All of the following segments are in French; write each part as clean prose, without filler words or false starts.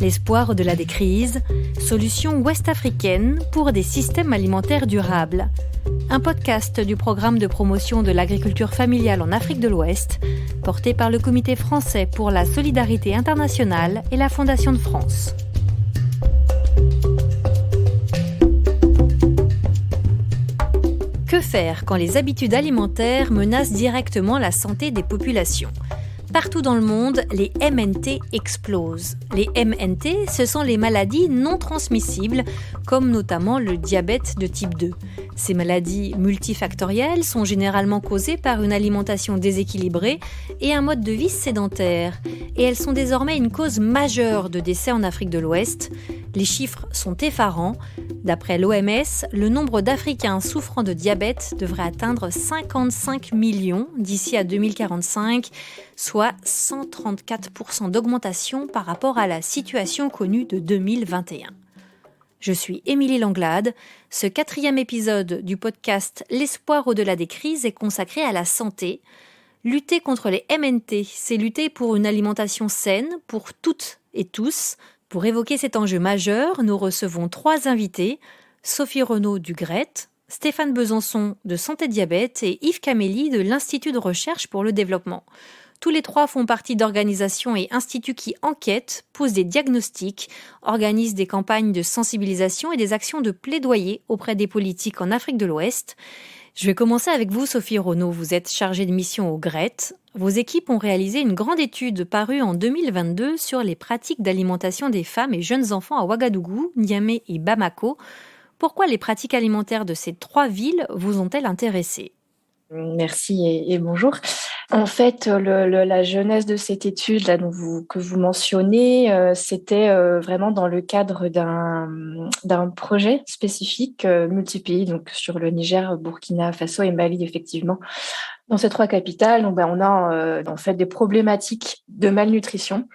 L'espoir au-delà des crises, solution ouest-africaine pour des systèmes alimentaires durables. Un podcast du programme de promotion de l'agriculture familiale en Afrique de l'Ouest, porté par le Comité français pour la solidarité internationale et la Fondation de France. Que faire quand les habitudes alimentaires menacent directement la santé des populations ? Partout dans le monde, les MNT explosent. Les MNT, ce sont les maladies non transmissibles, comme notamment le diabète de type 2. Ces maladies multifactorielles sont généralement causées par une alimentation déséquilibrée et un mode de vie sédentaire. Et elles sont désormais une cause majeure de décès en Afrique de l'Ouest. Les chiffres sont effarants. D'après l'OMS, le nombre d'Africains souffrant de diabète devrait atteindre 55 millions d'ici à 2045, soit 134% d'augmentation par rapport à la situation connue de 2021. Je suis Émilie Langlade. Ce 4e épisode du podcast L'espoir au-delà des crises est consacré à la santé. Lutter contre les MNT, c'est lutter pour une alimentation saine pour toutes et tous. Pour évoquer cet enjeu majeur, nous recevons 3 invités, Sophie Renaud du GRET, Stéphane Besançon de Santé Diabète et Yves Camély de l'Institut de recherche pour le développement. Tous les 3 font partie d'organisations et instituts qui enquêtent, posent des diagnostics, organisent des campagnes de sensibilisation et des actions de plaidoyer auprès des politiques en Afrique de l'Ouest. Je vais commencer avec vous, Sophie Renaud. Vous êtes chargée de mission au GRET. Vos équipes ont réalisé une grande étude parue en 2022 sur les pratiques d'alimentation des femmes et jeunes enfants à Ouagadougou, Niamey et Bamako. Pourquoi les pratiques alimentaires de ces 3 villes vous ont-elles intéressée ? Merci et bonjour. En fait, la genèse de cette étude là que vous mentionnez, c'était vraiment dans le cadre d'un projet spécifique multi-pays, donc sur le Niger, Burkina Faso et Mali, effectivement. Dans ces 3 capitales, donc, on a en fait des problématiques de malnutrition,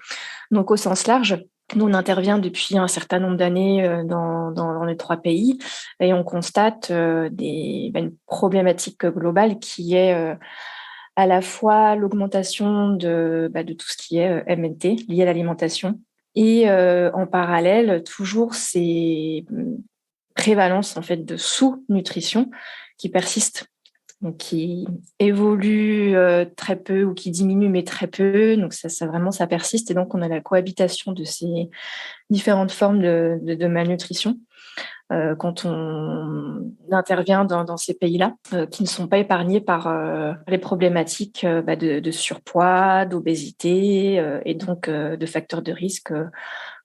donc au sens large. Nous, on intervient depuis un certain nombre d'années dans les 3 pays et on constate une problématique globale qui est à la fois l'augmentation de tout ce qui est MNT lié à l'alimentation et en parallèle toujours ces prévalences en fait de sous-nutrition qui persistent. Donc, qui évolue très peu ou qui diminue mais très peu. Donc, ça persiste. Et donc, on a la cohabitation de ces différentes formes de malnutrition quand on intervient dans ces pays-là, qui ne sont pas épargnés par les problématiques de surpoids, d'obésité et donc de facteurs de risque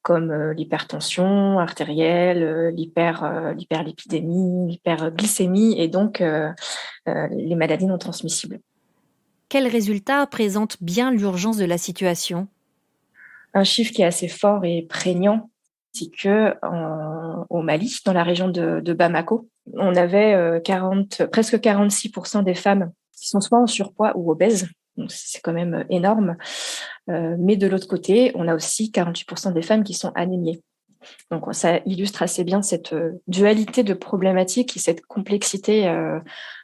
comme l'hypertension artérielle, l'hyperlipidémie, l'hyperglycémie et donc les maladies non transmissibles. Quels résultats présentent bien l'urgence de la situation ? Un chiffre qui est assez fort et prégnant, c'est que au Mali, dans la région de Bamako, on avait presque 46% des femmes qui sont soit en surpoids ou obèses. Donc c'est quand même énorme. Mais de l'autre côté, on a aussi 48% des femmes qui sont anémiées. Donc ça illustre assez bien cette dualité de problématiques et cette complexité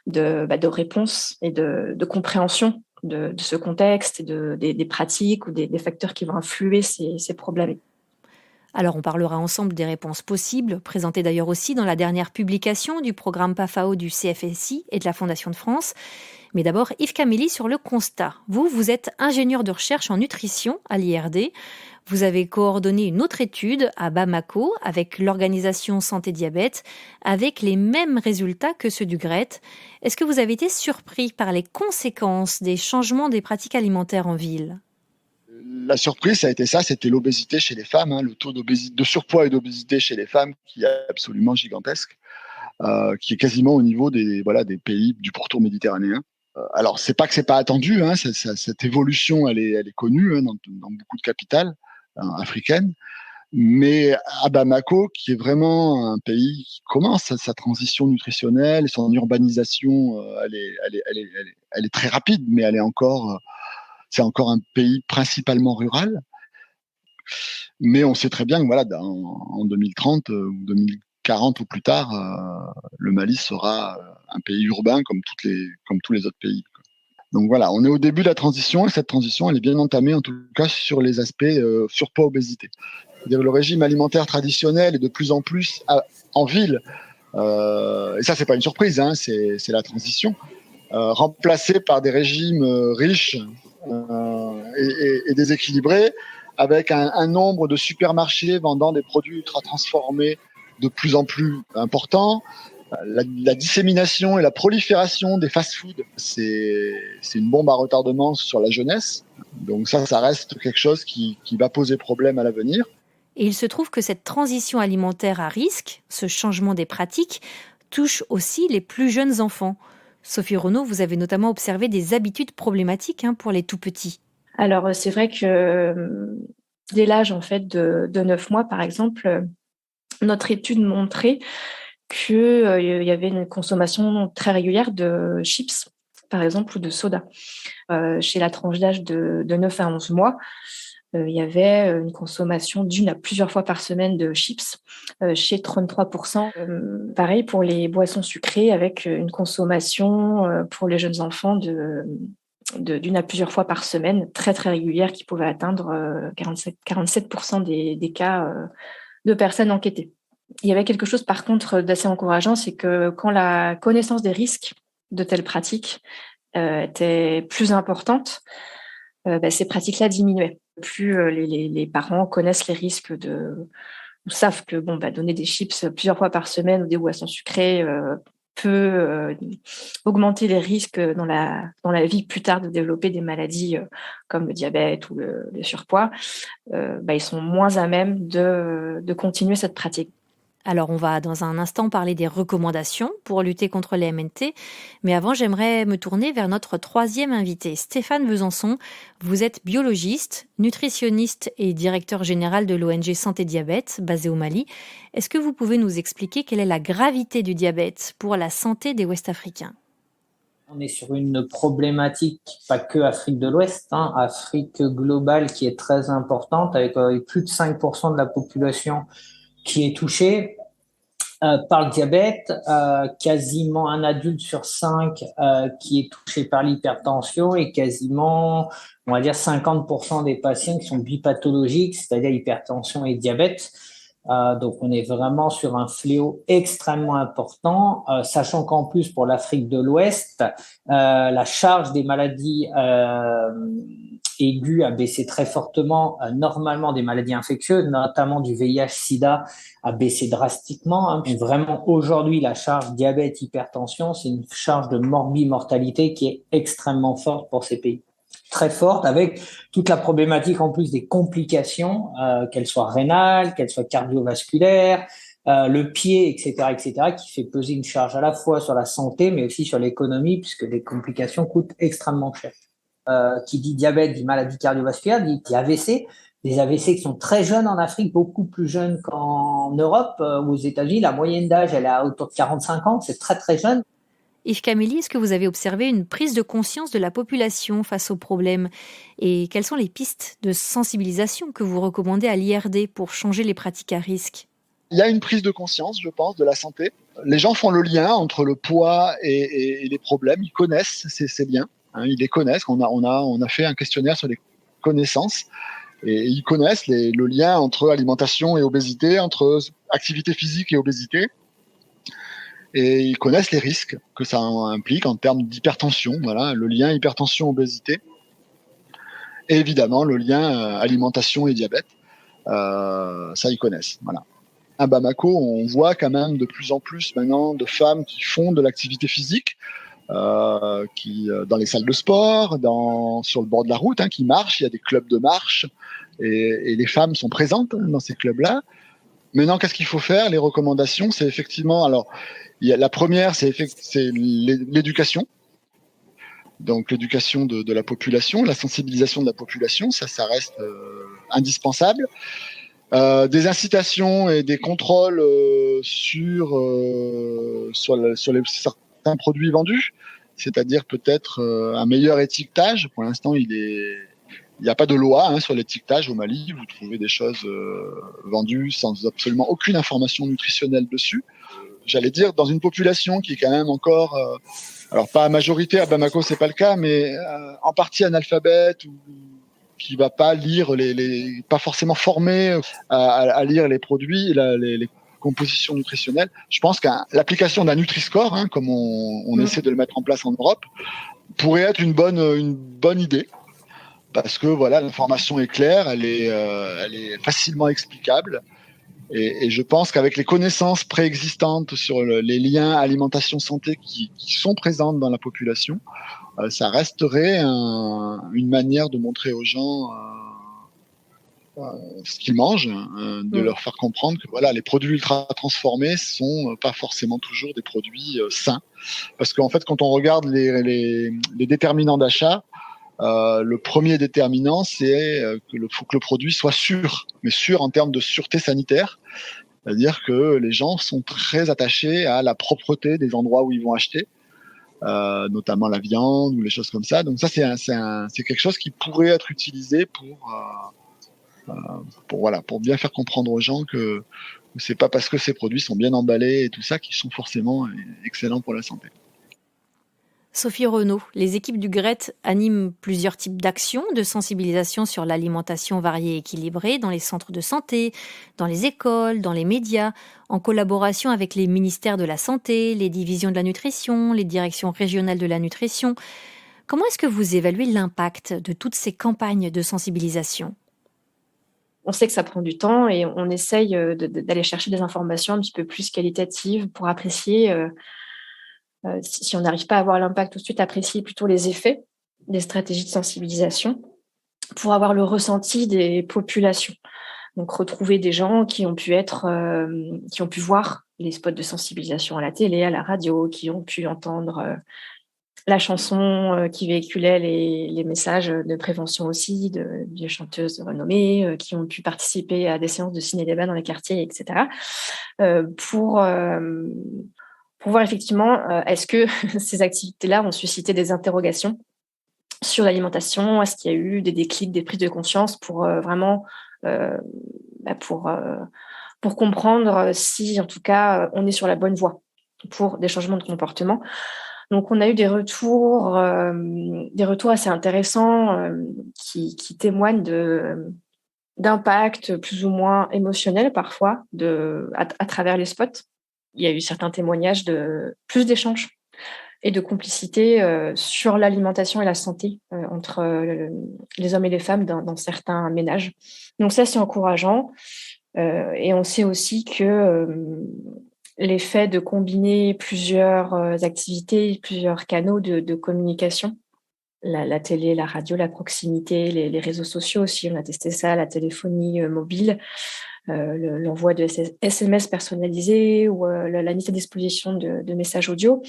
de réponse et de compréhension de ce contexte et des pratiques ou des facteurs qui vont influer ces problèmes. Alors on parlera ensemble des réponses possibles, présentées d'ailleurs aussi dans la dernière publication du programme PAFAO du CFSI et de la Fondation de France. Mais d'abord, Yves Camély, sur le constat. Vous êtes ingénieur de recherche en nutrition à l'IRD. Vous avez coordonné une autre étude à Bamako avec l'organisation Santé Diabète, avec les mêmes résultats que ceux du GRET. Est-ce que vous avez été surpris par les conséquences des changements des pratiques alimentaires en ville ? La surprise, ça a été ça, c'était l'obésité chez les femmes, le taux de surpoids et d'obésité chez les femmes qui est absolument gigantesque, qui est quasiment au niveau des pays du pourtour méditerranéen. Alors, c'est pas que c'est pas attendu, cette évolution, elle est connue dans beaucoup de capitales africaines, mais à Bamako, qui est vraiment un pays qui commence sa transition nutritionnelle, son urbanisation, elle est très rapide, mais c'est encore un pays principalement rural. Mais on sait très bien que en 2030 ou 2040 ou plus tard, le Mali sera un pays urbain comme tous les autres pays. Donc voilà, on est au début de la transition et cette transition, elle est bien entamée en tout cas sur les aspects surpoids-obésité. le régime alimentaire traditionnel est de plus en plus en ville, et ça c'est pas une surprise, hein, c'est la transition, remplacé par des régimes riches et déséquilibrés, avec un nombre de supermarchés vendant des produits ultra transformés de plus en plus important. La dissémination et la prolifération des fast-foods, c'est une bombe à retardement sur la jeunesse. Donc ça reste quelque chose qui va poser problème à l'avenir. Et il se trouve que cette transition alimentaire à risque, ce changement des pratiques, touche aussi les plus jeunes enfants. Sophie Renaud, vous avez notamment observé des habitudes problématiques pour les tout-petits. Alors, c'est vrai que dès l'âge en fait, de 9 mois, par exemple, notre étude montrait qu'il y avait une consommation très régulière de chips, par exemple, ou de soda. Chez la tranche d'âge de 9 à 11 mois, il y avait une consommation d'1 à plusieurs fois par semaine de chips, chez 33%. Pareil pour les boissons sucrées, avec une consommation pour les jeunes enfants d'1 à plusieurs fois par semaine, très très régulière, qui pouvait atteindre 47% des cas de personnes enquêtées. Il y avait quelque chose par contre d'assez encourageant, c'est que quand la connaissance des risques de telles pratiques était plus importante, ces pratiques-là diminuaient. Plus les parents connaissent les risques ou savent que donner des chips plusieurs fois par semaine ou des boissons sucrées peut augmenter les risques dans la vie plus tard de développer des maladies comme le diabète ou le surpoids, ils sont moins à même de continuer cette pratique. Alors, on va dans un instant parler des recommandations pour lutter contre les MNT. Mais avant, j'aimerais me tourner vers notre troisième invité, Stéphane Besançon. Vous êtes biologiste, nutritionniste et directeur général de l'ONG Santé Diabète, basée au Mali. Est-ce que vous pouvez nous expliquer quelle est la gravité du diabète pour la santé des Ouest-Africains ? On est sur une problématique, pas que Afrique de l'Ouest, Afrique globale qui est très importante, avec plus de 5% de la population qui est touché par le diabète, quasiment un adulte sur 5 qui est touché par l'hypertension et quasiment, on va dire, 50% des patients qui sont bipathologiques, c'est-à-dire hypertension et diabète. Donc, on est vraiment sur un fléau extrêmement important, sachant qu'en plus, pour l'Afrique de l'Ouest, la charge des maladies aiguës a baissé très fortement. Normalement, des maladies infectieuses, notamment du VIH-Sida, a baissé drastiquement. Vraiment, aujourd'hui, la charge diabète, hypertension, c'est une charge de morbimortalité qui est extrêmement forte pour ces pays. Très forte, avec toute la problématique en plus des complications, qu'elles soient rénales, qu'elles soient cardiovasculaires, le pied, etc., qui fait peser une charge à la fois sur la santé, mais aussi sur l'économie, puisque les complications coûtent extrêmement cher. Qui dit diabète, dit maladie cardiovasculaire, dit AVC. Des AVC qui sont très jeunes en Afrique, beaucoup plus jeunes qu'en Europe ou aux États-Unis. La moyenne d'âge, elle est à autour de 45 ans, c'est très très jeune. Yves Camélie, est-ce que vous avez observé une prise de conscience de la population face aux problèmes ? Et quelles sont les pistes de sensibilisation que vous recommandez à l'IRD pour changer les pratiques à risque ? Il y a une prise de conscience, je pense, de la santé. Les gens font le lien entre le poids et les problèmes. Ils connaissent ces liens. Ils les connaissent. On a fait un questionnaire sur les connaissances. Et ils connaissent le lien entre alimentation et obésité, entre activité physique et obésité. Et ils connaissent les risques que ça implique en termes d'hypertension, voilà, le lien hypertension-obésité, et évidemment le lien alimentation et diabète, ça ils connaissent. Voilà. À Bamako, on voit quand même de plus en plus maintenant de femmes qui font de l'activité physique, qui dans les salles de sport, sur le bord de la route, qui marchent. Il y a des clubs de marche et les femmes sont présentes dans ces clubs-là. Maintenant, qu'est-ce qu'il faut faire ? Les recommandations, c'est effectivement la première, c'est l'éducation. Donc l'éducation de la population, la sensibilisation de la population, ça reste indispensable. Des incitations et des contrôles sur certains produits vendus, c'est-à-dire peut-être un meilleur étiquetage. Pour l'instant, il n'y a pas de loi sur l'étiquetage au Mali. Vous trouvez des choses vendues sans absolument aucune information nutritionnelle dessus. J'allais dire, dans une population qui est quand même encore, alors pas majoritaire, à Bamako c'est pas le cas, mais en partie analphabète qui va pas lire pas forcément formé à lire les produits, les compositions nutritionnelles. Je pense que l'application d'un Nutri-Score, comme on essaie de le mettre en place en Europe, pourrait être une bonne idée. Parce que voilà, l'information est claire, elle est facilement explicable. Et je pense qu'avec les connaissances préexistantes sur les liens alimentation-santé qui sont présentes dans la population, ça resterait une manière de montrer aux gens ce qu'ils mangent, de leur faire comprendre que voilà, les produits ultra transformés sont pas forcément toujours des produits sains. Parce qu'en fait, quand on regarde les déterminants d'achat, le premier déterminant, c'est faut que le produit soit sûr, mais sûr en termes de sûreté sanitaire. C'est-à-dire que les gens sont très attachés à la propreté des endroits où ils vont acheter, notamment la viande ou les choses comme ça. Donc ça, c'est quelque chose qui pourrait être utilisé pour bien faire comprendre aux gens que c'est pas parce que ces produits sont bien emballés et tout ça qu'ils sont forcément excellents pour la santé. Sophie Renaud, les équipes du GRET animent plusieurs types d'actions de sensibilisation sur l'alimentation variée et équilibrée dans les centres de santé, dans les écoles, dans les médias, en collaboration avec les ministères de la Santé, les divisions de la nutrition, les directions régionales de la nutrition. Comment est-ce que vous évaluez l'impact de toutes ces campagnes de sensibilisation ? On sait que ça prend du temps et on essaye d'aller chercher des informations un petit peu plus qualitatives pour apprécier, si on n'arrive pas à avoir l'impact tout de suite, apprécier plutôt les effets des stratégies de sensibilisation pour avoir le ressenti des populations. Donc retrouver des gens qui ont pu voir les spots de sensibilisation à la télé, à la radio, qui ont pu entendre la chanson qui véhiculait les messages de prévention aussi, de chanteuses renommées, qui ont pu participer à des séances de ciné-débat dans les quartiers, etc. Pour voir effectivement, est-ce que ces activités-là ont suscité des interrogations sur l'alimentation ? Est-ce qu'il y a eu des déclics, des prises de conscience pour vraiment pour comprendre si, en tout cas, on est sur la bonne voie pour des changements de comportement. Donc, on a eu des retours assez intéressants qui témoignent d'impact plus ou moins émotionnel parfois à travers les spots. Il y a eu certains témoignages de plus d'échanges et de complicité sur l'alimentation et la santé entre les hommes et les femmes dans certains ménages. Donc ça, c'est encourageant. Et on sait aussi que l'effet de combiner plusieurs activités, plusieurs canaux de communication, la télé, la radio, la proximité, les réseaux sociaux aussi, on a testé ça, la téléphonie mobile, l'envoi de SMS personnalisés ou la mise à disposition de messages audio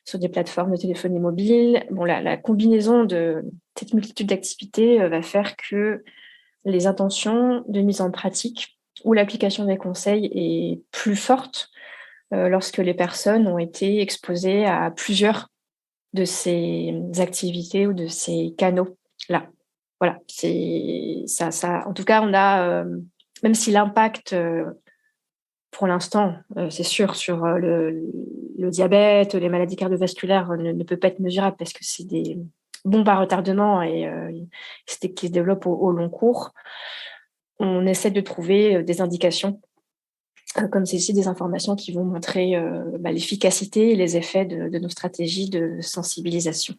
sur des plateformes de téléphonie mobile. Bon, la combinaison de cette multitude d'activités va faire que les intentions de mise en pratique ou l'application des conseils est plus forte lorsque les personnes ont été exposées à plusieurs de ces activités ou de ces canaux-là. Voilà, c'est ça. En tout cas, on a, même si l'impact, pour l'instant, c'est sûr, sur le diabète, les maladies cardiovasculaires ne peut pas être mesurable parce que c'est des bombes à retardement et qui se développent au long cours. On essaie de trouver des indications comme celle-ci, des informations qui vont montrer l'efficacité et les effets de nos stratégies de sensibilisation.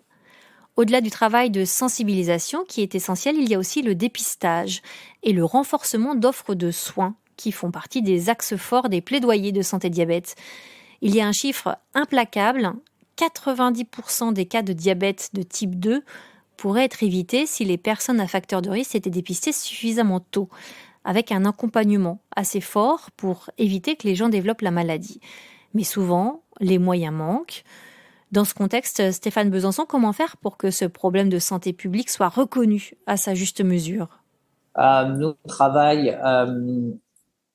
Au-delà du travail de sensibilisation qui est essentiel, il y a aussi le dépistage et le renforcement d'offres de soins qui font partie des axes forts des plaidoyers de santé diabète. Il y a un chiffre implacable, 90% des cas de diabète de type 2 pourraient être évités si les personnes à facteur de risque étaient dépistées suffisamment tôt, avec un accompagnement assez fort pour éviter que les gens développent la maladie. Mais souvent, les moyens manquent. Dans ce contexte, Stéphane Besançon, comment faire pour que ce problème de santé publique soit reconnu à sa juste mesure ? Nous, on travaille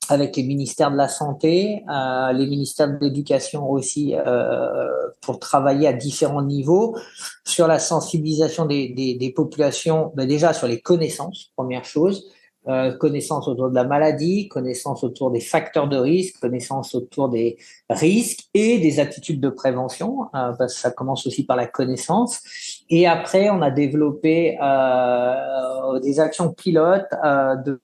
avec les ministères de la Santé, les ministères de l'Éducation aussi, pour travailler à différents niveaux sur la sensibilisation des populations, déjà sur les connaissances, première chose, connaissances autour de la maladie, connaissances autour des facteurs de risque, connaissances autour des risques et des attitudes de prévention, parce que ça commence aussi par la connaissance. Et après, on a développé des actions pilotes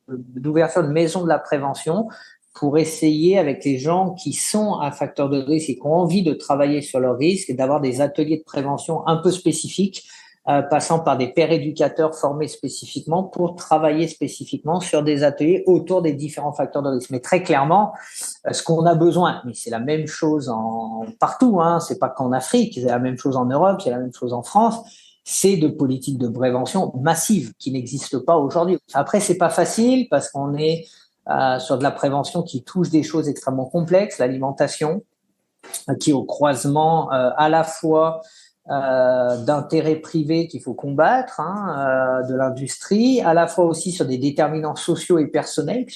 d'ouverture de maisons de la prévention pour essayer avec les gens qui sont à facteur de risque et qui ont envie de travailler sur leur risque et d'avoir des ateliers de prévention un peu spécifiques, passant par des pairs éducateurs formés spécifiquement pour travailler spécifiquement sur des ateliers autour des différents facteurs de risque. Mais très clairement, ce qu'on a besoin, mais c'est la même chose partout, c'est pas qu'en Afrique, c'est la même chose en Europe, c'est la même chose en France, c'est de politiques de prévention massives qui n'existent pas aujourd'hui. Après, c'est pas facile parce qu'on est sur de la prévention qui touche des choses extrêmement complexes, l'alimentation, qui est au croisement à la fois d'intérêts privés qu'il faut combattre, de l'industrie, à la fois aussi sur des déterminants sociaux et personnels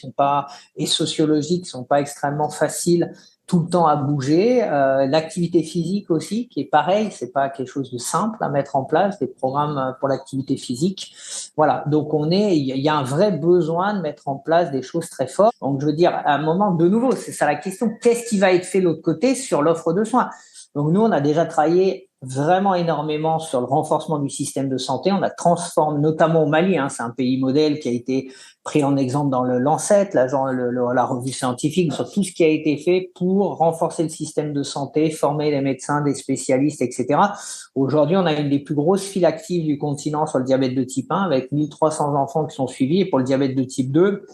et sociologiques qui sont pas extrêmement faciles tout le temps à bouger, l'activité physique aussi qui est pareil, c'est pas quelque chose de simple à mettre en place, des programmes pour l'activité physique. Voilà, donc il y a un vrai besoin de mettre en place des choses très fortes. Donc je veux dire, à un moment de nouveau, c'est ça la question, qu'est-ce qui va être fait de l'autre côté sur l'offre de soins? Donc nous, on a déjà travaillé vraiment énormément sur le renforcement du système de santé. On a transformé, notamment au Mali, c'est un pays modèle qui a été pris en exemple dans le Lancet, la revue scientifique, sur tout ce qui a été fait pour renforcer le système de santé, former les médecins, des spécialistes, etc. Aujourd'hui, on a une des plus grosses files actives du continent sur le diabète de type 1, avec 1300 enfants qui sont suivis. Et pour le diabète de type 2,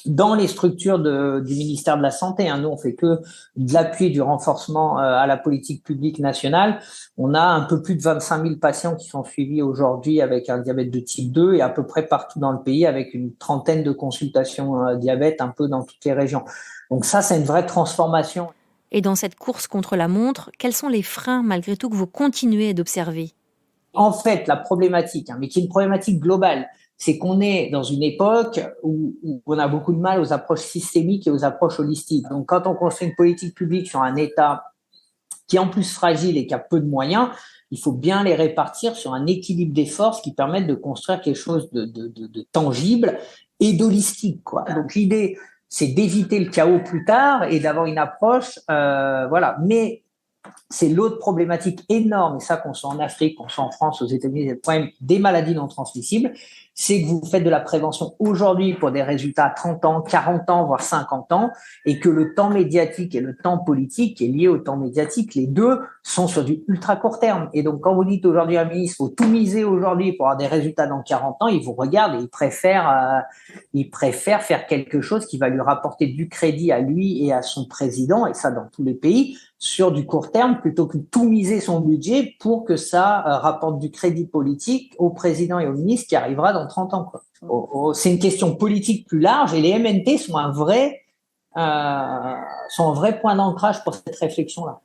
dans les structures du ministère de la Santé, nous on fait que de l'appui, du renforcement à la politique publique nationale. On a un peu plus de 25 000 patients qui sont suivis aujourd'hui avec un diabète de type 2 et à peu près partout dans le pays avec une trentaine de consultations diabète un peu dans toutes les régions. Donc ça, c'est une vraie transformation. Et dans cette course contre la montre, quels sont les freins malgré tout que vous continuez d'observer? En fait, la problématique, mais qui est une problématique globale, c'est qu'on est dans une époque où on a beaucoup de mal aux approches systémiques et aux approches holistiques. Donc, quand on construit une politique publique sur un État qui est en plus fragile et qui a peu de moyens, il faut bien les répartir sur un équilibre des forces qui permettent de construire quelque chose de tangible et d'holistique, quoi. Donc, l'idée, c'est d'éviter le chaos plus tard et d'avoir une approche, Mais c'est l'autre problématique énorme, et ça qu'on soit en Afrique, qu'on soit en France, aux États-Unis, c'est le problème des maladies non transmissibles, c'est que vous faites de la prévention aujourd'hui pour des résultats à 30 ans, 40 ans, voire 50 ans, et que le temps médiatique et le temps politique est lié au temps médiatique. Les deux sont sur du ultra court terme. Et donc, quand vous dites aujourd'hui à un ministre, faut tout miser aujourd'hui pour avoir des résultats dans 40 ans, il vous regarde et il préfère faire quelque chose qui va lui rapporter du crédit à lui et à son président, et ça dans tous les pays, sur du court terme, plutôt que de tout miser son budget pour que ça rapporte du crédit politique au président et au ministre qui arrivera dans 30 ans, quoi. C'est une question politique plus large et les MNT sont un vrai point d'ancrage pour cette réflexion-là.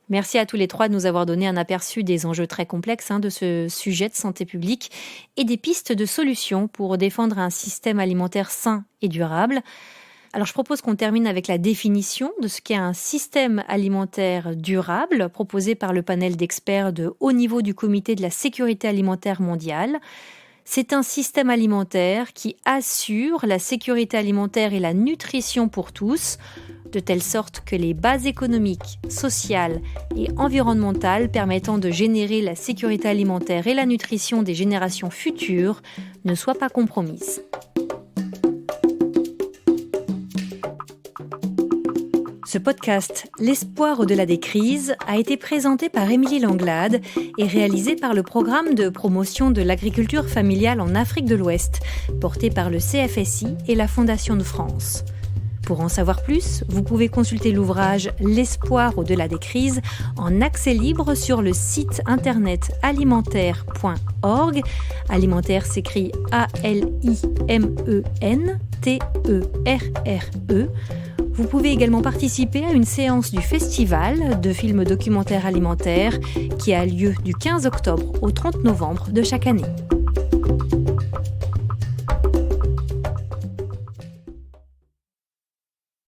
Merci à tous les trois de nous avoir donné un aperçu des enjeux très complexes de ce sujet de santé publique et des pistes de solutions pour défendre un système alimentaire sain et durable. Alors je propose qu'on termine avec la définition de ce qu'est un système alimentaire durable proposé par le panel d'experts de haut niveau du Comité de la sécurité alimentaire mondiale. C'est un système alimentaire qui assure la sécurité alimentaire et la nutrition pour tous, de telle sorte que les bases économiques, sociales et environnementales permettant de générer la sécurité alimentaire et la nutrition des générations futures ne soient pas compromises. Ce podcast, L'espoir au-delà des crises, a été présenté par Émilie Langlade et réalisé par le programme de promotion de l'agriculture familiale en Afrique de l'Ouest, porté par le CFSI et la Fondation de France. Pour en savoir plus, vous pouvez consulter l'ouvrage L'espoir au-delà des crises en accès libre sur le site internet alimentaire.org. Alimentaire s'écrit ALIMENTERRE. Vous pouvez également participer à une séance du Festival de films documentaires alimentaires qui a lieu du 15 octobre au 30 novembre de chaque année.